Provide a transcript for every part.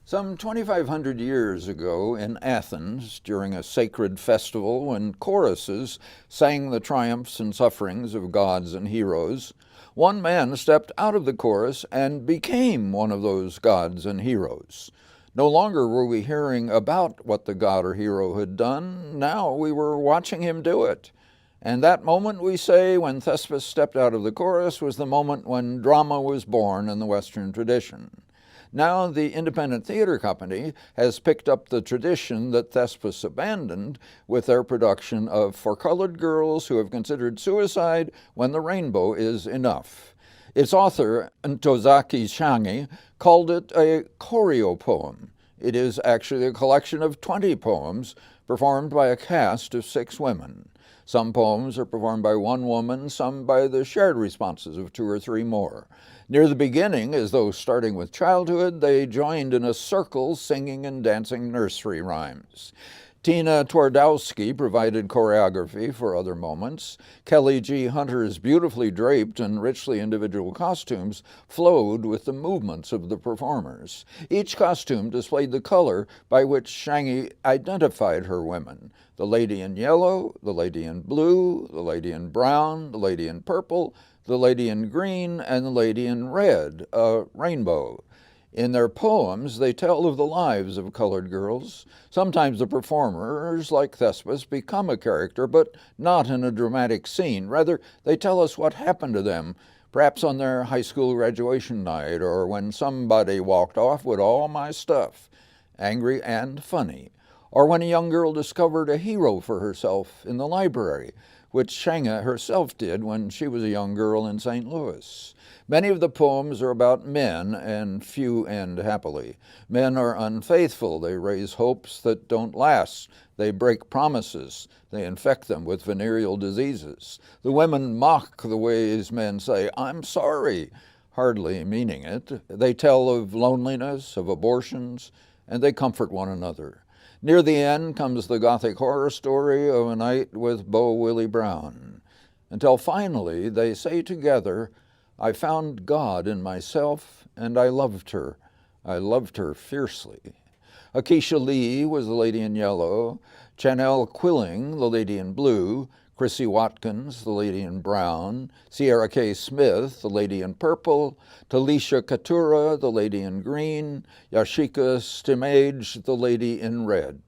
Some 2,500 years ago in Athens, during a sacred festival when choruses sang the triumphs and sufferings of gods and heroes, one man stepped out of the chorus and became one of those gods and heroes. No longer were we hearing about what the god or hero had done, now we were watching him do it. And that moment, we say, when Thespis stepped out of the chorus was the moment when drama was born in the Western tradition. Now the Independent Theater Company has picked up the tradition that Thespis abandoned with their production of For Colored Girls Who Have Considered Suicide When the Rainbow Is Enough. Its author, Ntozake Shange, called it a choreo poem. It is actually a collection of 20 poems performed by a cast of 6 women. Some poems are performed by one woman, some by the shared responses of 2 or 3 more. Near the beginning, as though starting with childhood, they joined in a circle singing and dancing nursery rhymes. Tina Twardowski provided choreography for other moments. Kelly G. Hunter's beautifully draped and richly individual costumes flowed with the movements of the performers. Each costume displayed the color by which Shange identified her women: the lady in yellow, the lady in blue, the lady in brown, the lady in purple, the lady in green, and the lady in red, a rainbow. In their poems, they tell of the lives of colored girls. Sometimes the performers, like Thespis, become a character, but not in a dramatic scene. Rather, they tell us what happened to them, perhaps on their high school graduation night, or when somebody walked off with all my stuff, angry and funny, or when a young girl discovered a hero for herself in the library, which Shange herself did when she was a young girl in St. Louis. Many of the poems are about men, and few end happily. Men are unfaithful. They raise hopes that don't last. They break promises. They infect them with venereal diseases. The women mock the ways men say, "I'm sorry," hardly meaning it. They tell of loneliness, of abortions, and they comfort one another. Near the end comes the Gothic horror story of a night with Beau Willie Brown, until finally they say together, "I found God in myself, and I loved her. I loved her fiercely." Akeisha Lee was the lady in yellow, Chanel Quilling, the lady in blue, Chrissy Watkins, the lady in brown, Sierra K. Smith, the lady in purple, Talisha Katura, the lady in green, Yashika Stimage, the lady in red.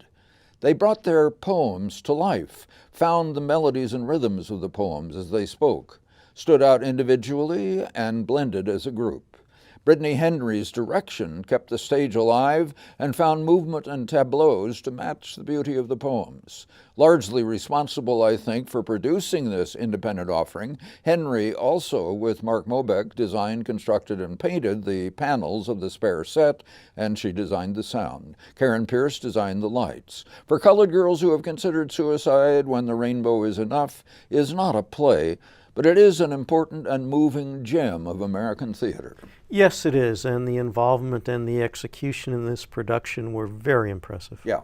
They brought their poems to life, found the melodies and rhythms of the poems as they spoke, stood out individually and blended as a group. Brittany Henry's direction kept the stage alive and found movement and tableaus to match the beauty of the poems. Largely responsible, I think, for producing this independent offering, Henry also, with Mark Mobeck, designed, constructed, and painted the panels of the spare set, and she designed the sound. Karen Pierce designed the lights. For Colored Girls Who Have Considered Suicide When the Rainbow Is Enough is not a play, but it is an important and moving gem of American theater. Yes, it is, and the involvement and the execution in this production were very impressive. Yeah.